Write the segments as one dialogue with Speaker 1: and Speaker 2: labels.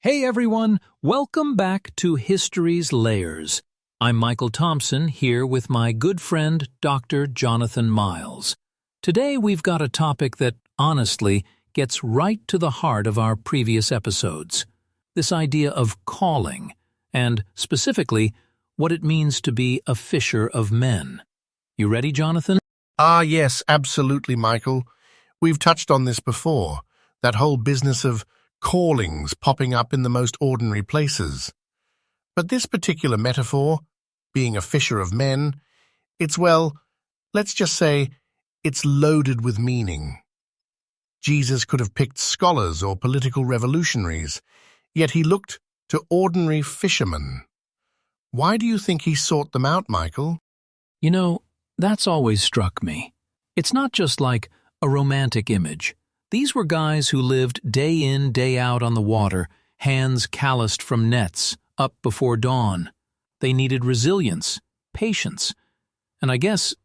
Speaker 1: Hey everyone, welcome back to History's Layers. I'm Michael Thompson here with my good friend Dr. Jonathan Miles. Today we've got a topic that, honestly, gets right to the heart of our previous episodes. This idea of calling, and specifically, what it means to be a fisher of men. You ready, Jonathan?
Speaker 2: Yes, absolutely, Michael. We've touched on this before, that whole business of callings popping up in the most ordinary places. But this particular metaphor, being a fisher of men, let's just say, it's loaded with meaning. Jesus could have picked scholars or political revolutionaries, yet he looked to ordinary fishermen. Why do you think he sought them out, Michael?
Speaker 1: You know, that's always struck me. It's not just like a romantic image. These were guys who lived day in, day out on the water, hands calloused from nets, up before dawn. They needed resilience, patience. And I guess,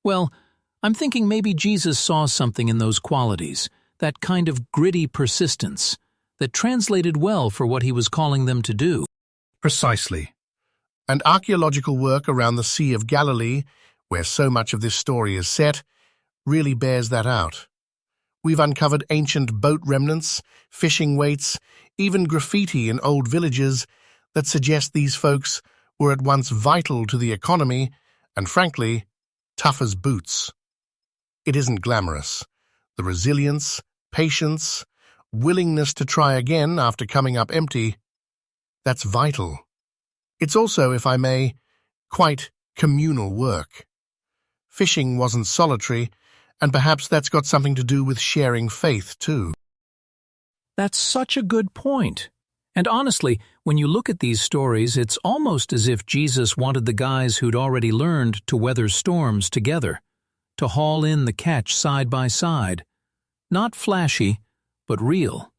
Speaker 1: I'm thinking maybe Jesus saw something in those qualities, that kind of gritty persistence, that translated well for what he was calling them to do.
Speaker 2: Precisely. And archaeological work around the Sea of Galilee, where so much of this story is set, really bears that out. We've uncovered ancient boat remnants, fishing weights, even graffiti in old villages that suggest these folks were at once vital to the economy and, frankly, tough as boots. It isn't glamorous. The resilience, patience, willingness to try again after coming up empty, that's vital. It's also, if I may, quite communal work. Fishing wasn't solitary, and perhaps that's got something to do with sharing faith, too.
Speaker 1: That's such a good point. And honestly, when you look at these stories, it's almost as if Jesus wanted the guys who'd already learned to weather storms together, to haul in the catch side by side. Not flashy, but real.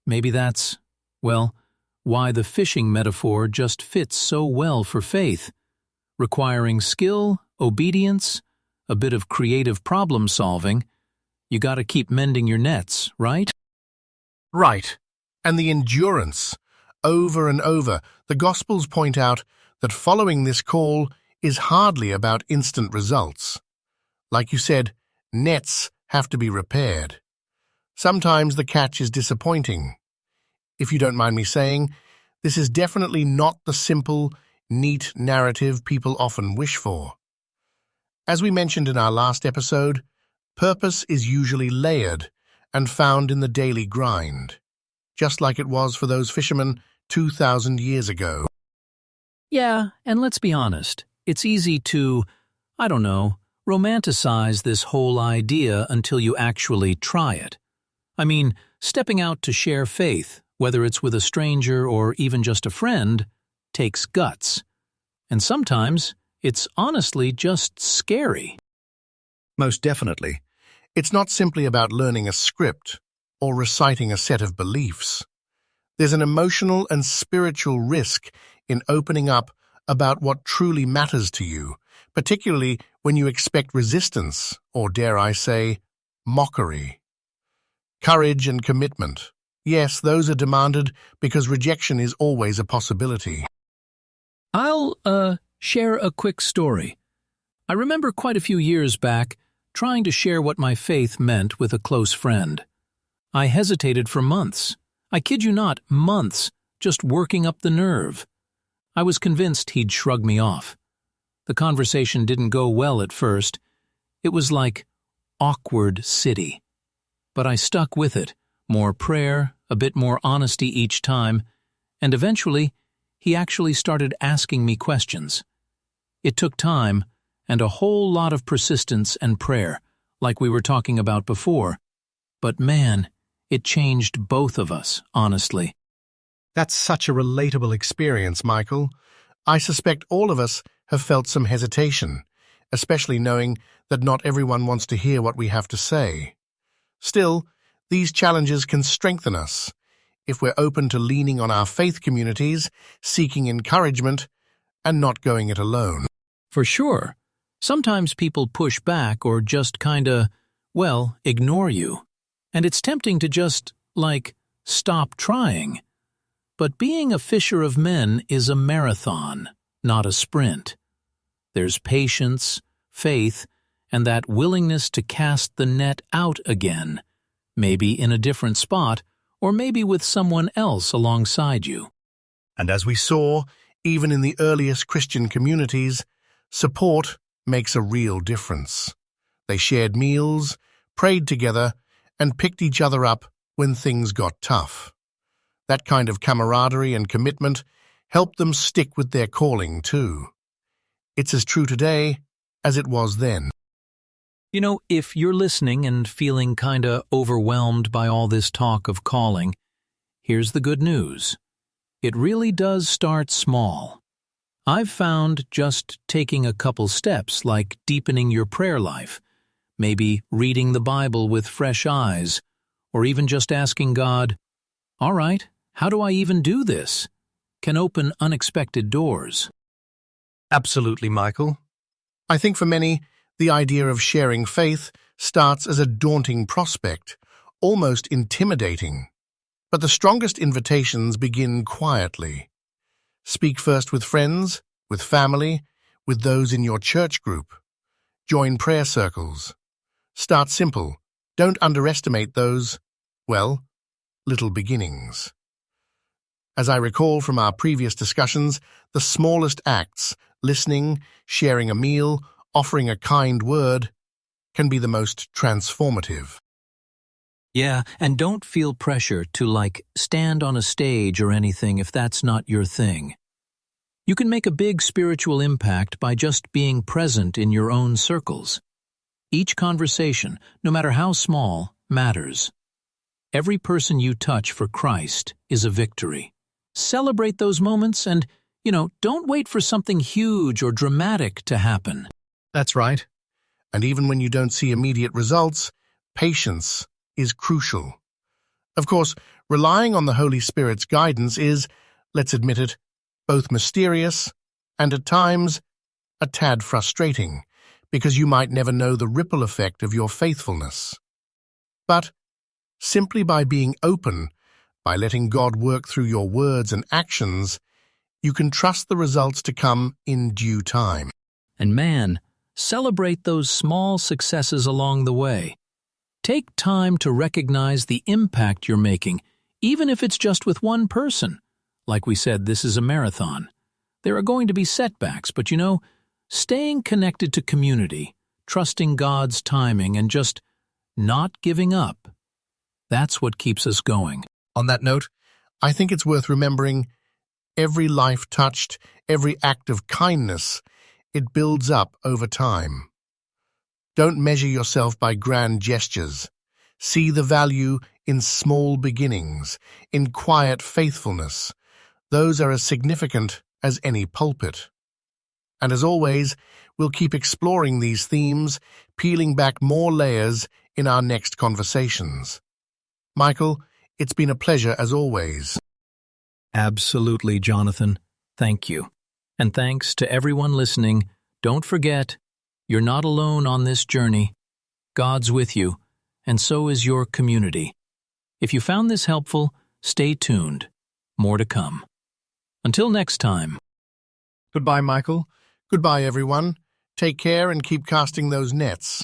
Speaker 1: Maybe that's, why the fishing metaphor just fits so well for faith, requiring skill, obedience, a bit of creative problem-solving. You gotta keep mending your nets, right?
Speaker 2: Right. And the endurance. Over and over, the Gospels point out that following this call is hardly about instant results. Like you said, nets have to be repaired. Sometimes the catch is disappointing. If you don't mind me saying, this is definitely not the simple, neat narrative people often wish for. As we mentioned in our last episode, purpose is usually layered and found in the daily grind, just like it was for those fishermen 2,000 years ago.
Speaker 1: Yeah, and let's be honest, it's easy to, romanticize this whole idea until you actually try it. I mean, stepping out to share faith, whether it's with a stranger or even just a friend, takes guts. And sometimes it's honestly just scary.
Speaker 2: Most definitely. It's not simply about learning a script or reciting a set of beliefs. There's an emotional and spiritual risk in opening up about what truly matters to you, particularly when you expect resistance, or dare I say, mockery. Courage and commitment. Yes, those are demanded because rejection is always a possibility.
Speaker 1: I'll, share a quick story. I remember quite a few years back trying to share what my faith meant with a close friend. I hesitated for months. I kid you not, months, just working up the nerve. I was convinced he'd shrug me off. The conversation didn't go well at first. It was like awkward city. But I stuck with it, more prayer, a bit more honesty each time, and eventually he actually started asking me questions. It took time and a whole lot of persistence and prayer, like we were talking about before. But man, it changed both of us, honestly.
Speaker 2: That's such a relatable experience, Michael. I suspect all of us have felt some hesitation, especially knowing that not everyone wants to hear what we have to say. Still, these challenges can strengthen us if we're open to leaning on our faith communities, seeking encouragement, and not going it alone.
Speaker 1: For sure. Sometimes people push back or just ignore you. And it's tempting to just, stop trying. But being a fisher of men is a marathon, not a sprint. There's patience, faith, and that willingness to cast the net out again, maybe in a different spot, or maybe with someone else alongside you.
Speaker 2: And as we saw, even in the earliest Christian communities, support makes a real difference. They shared meals, prayed together, and picked each other up when things got tough. That kind of camaraderie and commitment helped them stick with their calling too. It's as true today as it was then.
Speaker 1: You know, if you're listening and feeling kinda overwhelmed by all this talk of calling, here's the good news. It really does start small. I've found just taking a couple steps, like deepening your prayer life, maybe reading the Bible with fresh eyes, or even just asking God, all right, how do I even do this? Can open unexpected doors.
Speaker 2: Absolutely, Michael. I think for many, the idea of sharing faith starts as a daunting prospect, almost intimidating. But the strongest invitations begin quietly. Speak first with friends, with family, with those in your church group. Join prayer circles. Start simple. Don't underestimate those, well, little beginnings. As I recall from our previous discussions, the smallest acts, listening, sharing a meal, offering a kind word, can be the most transformative.
Speaker 1: Yeah, and don't feel pressure to, stand on a stage or anything if that's not your thing. You can make a big spiritual impact by just being present in your own circles. Each conversation, no matter how small, matters. Every person you touch for Christ is a victory. Celebrate those moments and, don't wait for something huge or dramatic to happen.
Speaker 2: That's right. And even when you don't see immediate results, patience is crucial. Of course, relying on the Holy Spirit's guidance is, let's admit it, both mysterious and at times a tad frustrating, because you might never know the ripple effect of your faithfulness. But simply by being open, by letting God work through your words and actions, you can trust the results to come in due time.
Speaker 1: And man, celebrate those small successes along the way. Take time to recognize the impact you're making, even if it's just with one person. Like we said, this is a marathon. There are going to be setbacks, but staying connected to community, trusting God's timing, and just not giving up, that's what keeps us going.
Speaker 2: On that note, I think it's worth remembering every life touched, every act of kindness, it builds up over time. Don't measure yourself by grand gestures. See the value in small beginnings, in quiet faithfulness. Those are as significant as any pulpit. And as always, we'll keep exploring these themes, peeling back more layers in our next conversations. Michael, it's been a pleasure as always.
Speaker 1: Absolutely, Jonathan. Thank you. And thanks to everyone listening. Don't forget, you're not alone on this journey. God's with you, and so is your community. If you found this helpful, stay tuned. More to come. Until next time.
Speaker 2: Goodbye, Michael. Goodbye, everyone. Take care and keep casting those nets.